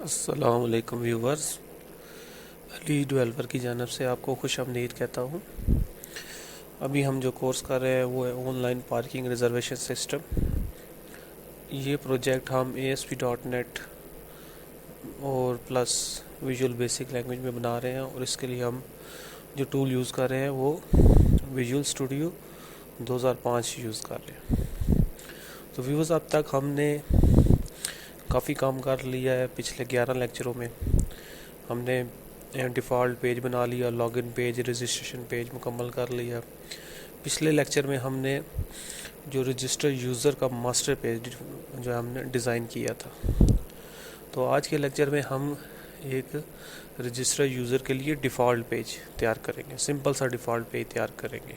السلام علیکم ویورز، علی ڈیولپر کی جانب سے آپ کو خوش آمدید کہتا ہوں۔ ابھی ہم جو کورس کر رہے ہیں وہ ہے on line parking reservation system. یہ پروجیکٹ ہم ASP.NET اور پلس ویژول بیسک لینگویج میں بنا رہے ہیں، اور اس کے لیے ہم جو ٹول یوز کر رہے ہیں وہ ویژول اسٹوڈیو 2005 یوز کر رہے ہیں۔ تو ویورز، اب تک ہم نے کافی کام کر لیا ہے۔ پچھلے 11 لیکچروں میں ہم نے ڈیفالٹ پیج بنا لیا، log in page, registration page مکمل کر لیا۔ پچھلے لیکچر میں ہم نے جو رجسٹر یوزر کا ماسٹر پیج جو ہم نے ڈیزائن کیا تھا، تو آج کے لیکچر میں ہم ایک رجسٹر یوزر کے لیے ڈیفالٹ پیج تیار کریں گے، سمپل سا ڈیفالٹ پیج تیار کریں گے۔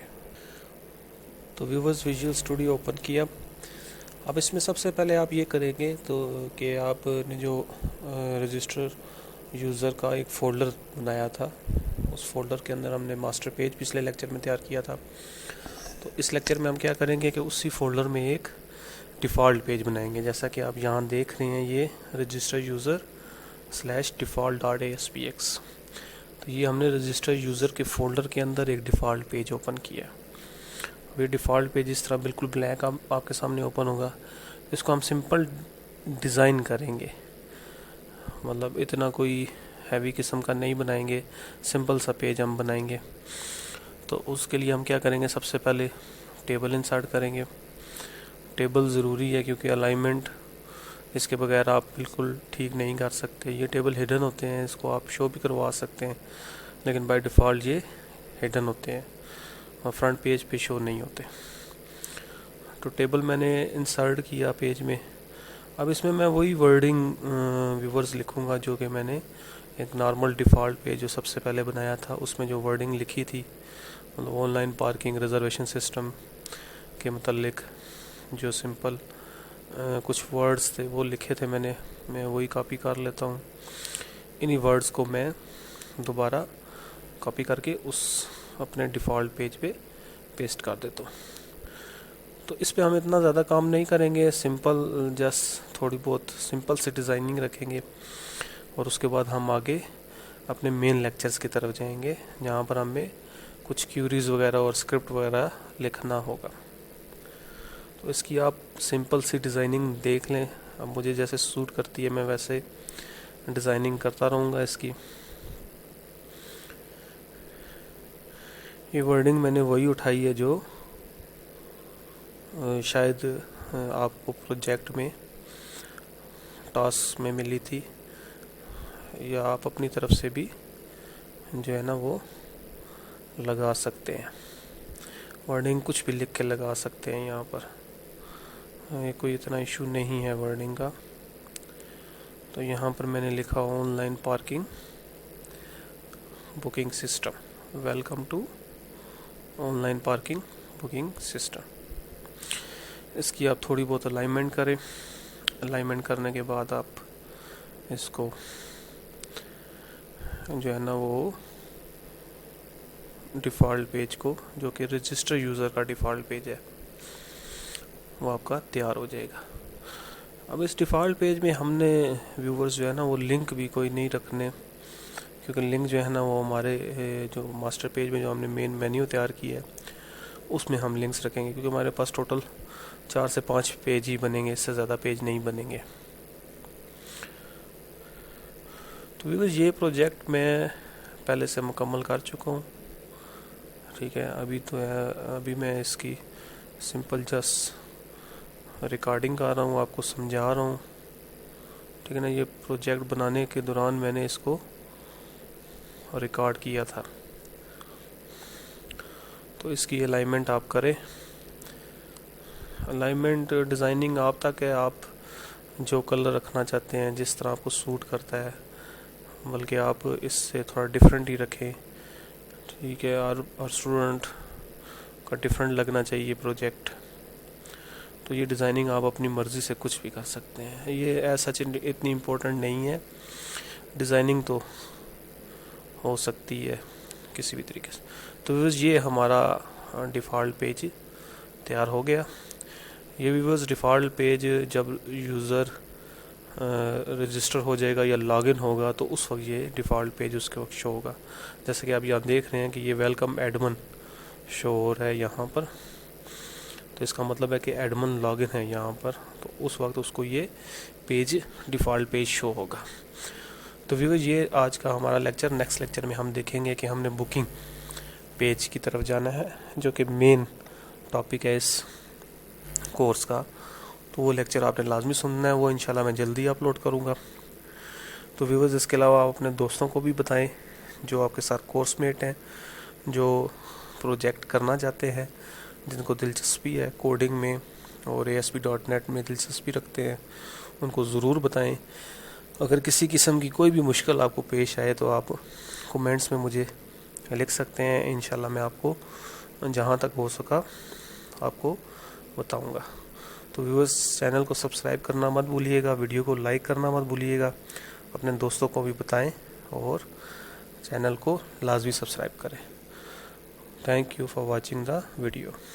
تو ویورز، ویژول اسٹوڈیو اوپن کیا۔ اب اس میں سب سے پہلے آپ یہ کریں گے تو کہ آپ نے جو رجسٹر یوزر کا ایک فولڈر بنایا تھا، اس فولڈر کے اندر ہم نے ماسٹر پیج پچھلے لیکچر میں تیار کیا تھا، تو اس لیکچر میں ہم کیا کریں گے کہ اسی فولڈر میں ایک ڈیفالٹ پیج بنائیں گے، جیسا کہ آپ یہاں دیکھ رہے ہیں، یہ رجسٹر یوزر /default.aspx۔ تو یہ ہم نے رجسٹر یوزر کے فولڈر کے اندر ایک ڈیفالٹ پیج اوپن کیا۔ یہ ڈیفالٹ پیج اس طرح بالکل بلینک آپ کے سامنے اوپن ہوگا۔ اس کو ہم سمپل ڈیزائن کریں گے، مطلب اتنا کوئی ہیوی قسم کا نہیں بنائیں گے، سمپل سا پیج ہم بنائیں گے۔ تو اس کے لیے ہم کیا کریں گے، سب سے پہلے ٹیبل انسرٹ کریں گے۔ ٹیبل ضروری ہے کیونکہ الائنمنٹ اس کے بغیر آپ بالکل ٹھیک نہیں کر سکتے۔ یہ ٹیبل ہڈن ہوتے ہیں، اس کو آپ شو بھی کروا سکتے ہیں، لیکن بائی ڈیفالٹ یہ ہڈن ہوتے ہیں اور فرنٹ پیج پہ شو نہیں ہوتے۔ تو ٹیبل میں نے انسرٹ کیا پیج میں۔ اب اس میں وہی ورڈنگ ویورز لکھوں گا جو کہ میں نے ایک نارمل ڈیفالٹ پیج جو سب سے پہلے بنایا تھا اس میں جو ورڈنگ لکھی تھی، مطلب on line parking reservation system کے متعلق جو سمپل کچھ ورڈز تھے وہ لکھے تھے میں وہی کاپی کر لیتا ہوں۔ انہی ورڈز کو میں دوبارہ کاپی کر کے اس اپنے ڈیفالٹ پیج پہ پیسٹ کر دیتا ہوں۔ تو اس پہ ہم اتنا زیادہ کام نہیں کریں گے، سمپل جسٹ تھوڑی بہت سمپل سی ڈیزائننگ رکھیں گے، اور اس کے بعد ہم آگے اپنے مین لیکچرز کی طرف جائیں گے، جہاں پر ہمیں کچھ کیوریز وغیرہ اور اسکرپٹ وغیرہ لکھنا ہوگا۔ تو اس کی آپ سمپل سی ڈیزائننگ دیکھ لیں، اب مجھے جیسے سوٹ کرتی ہے میں ویسے ڈیزائننگ کرتا رہوں گا اس کی۔ یہ ورڈنگ میں نے وہی اٹھائی ہے جو شاید آپ کو پروجیکٹ میں ٹاسک میں ملی تھی، یا آپ اپنی طرف سے بھی جو ہے نا وہ لگا سکتے ہیں۔ ورڈنگ کچھ بھی لکھ کے لگا سکتے ہیں یہاں پر، یہ کوئی اتنا ایشو نہیں ہے ورڈنگ کا۔ تو یہاں پر میں نے لکھا online parking booking system, welcome to online parking booking system. اس کی آپ تھوڑی بہت الائنمنٹ کریں۔ الائنمنٹ کرنے کے بعد آپ اس کو جو ہے نا وہ ڈیفالٹ پیج کو، جو کہ رجسٹر یوزر کا ڈیفالٹ پیج ہے، وہ آپ کا تیار ہو جائے گا۔ اب اس ڈیفالٹ پیج میں ہم نے ویورز جو ہے نا وہ لنک بھی کوئی نہیں رکھنے، کیونکہ لنک جو ہے نا وہ ہمارے جو ماسٹر پیج میں جو ہم نے مین مینیو تیار کیا ہے اس میں ہم لنکس رکھیں گے، کیونکہ ہمارے پاس ٹوٹل 4 سے 5 پیج ہی بنیں گے، اس سے زیادہ پیج نہیں بنیں گے۔ تو یہ پروجیکٹ میں پہلے سے مکمل کر چکا ہوں، ٹھیک ہے۔ ابھی میں اس کی سمپل جسٹ ریکارڈنگ کر رہا ہوں، آپ کو سمجھا رہا ہوں، ٹھیک ہے نا۔ یہ پروجیکٹ بنانے کے دوران میں نے اس کو ریکارڈ کیا تھا۔ تو اس کی الائنمنٹ آپ کریں۔ الائنمنٹ ڈیزائننگ آپ تک ہے، آپ جو کلر رکھنا چاہتے ہیں، جس طرح آپ کو سوٹ کرتا ہے، بلکہ آپ اس سے تھوڑا ڈیفرنٹ ہی رکھیں، ٹھیک ہے۔ اور اسٹوڈنٹ کا ڈیفرنٹ لگنا چاہیے پروجیکٹ۔ تو یہ ڈیزائننگ آپ اپنی مرضی سے کچھ بھی کر سکتے ہیں، یہ ایسا اتنی امپورٹنٹ نہیں ہے، ڈیزائننگ تو ہو سکتی ہے کسی بھی طریقے سے۔ تو یہ ہمارا ڈیفالٹ پیج تیار ہو گیا۔ یہ ویورز ڈیفالٹ پیج جب یوزر رجسٹر ہو جائے گا یا لاگ ان ہوگا تو اس وقت یہ ڈیفالٹ پیج اس کے وقت شو ہوگا. جیسے کہ آپ یہاں دیکھ رہے ہیں کہ یہ ویلکم ایڈمن شو ہو رہا ہے یہاں پر, تو اس کا مطلب ہے کہ ایڈمن لاگ ان ہے یہاں پر, تو اس وقت اس کو یہ پیج ڈیفالٹ پیج شو ہوگا. تو ویورز یہ آج کا ہمارا لیکچر. نیکسٹ لیکچر میں ہم دیکھیں گے کہ ہم نے بکنگ پیج کی طرف جانا ہے جو کہ مین ٹاپک ہے اس کورس کا. تو وہ لیکچر آپ نے لازمی سننا ہے, وہ انشاءاللہ میں جلدی اپلوڈ کروں گا. تو ویورز اس کے علاوہ آپ اپنے دوستوں کو بھی بتائیں جو آپ کے ساتھ کورس میٹ ہیں, جو پروجیکٹ کرنا چاہتے ہیں, جن کو دلچسپی ہے کوڈنگ میں اور ASP.NET میں دلچسپی رکھتے ہیں, ان کو ضرور بتائیں. اگر کسی قسم کی کوئی بھی مشکل آپ کو پیش آئے تو آپ کومنٹس میں مجھے لکھ سکتے ہیں. انشاءاللہ میں آپ کو جہاں تک ہو سکا آپ کو بتاؤں گا. تو ویورز چینل کو سبسکرائب کرنا مت بھولیے گا, ویڈیو کو لائک کرنا مت بھولیے گا, اپنے دوستوں کو بھی بتائیں اور چینل کو لازمی سبسکرائب کریں. Thank you for watching the video.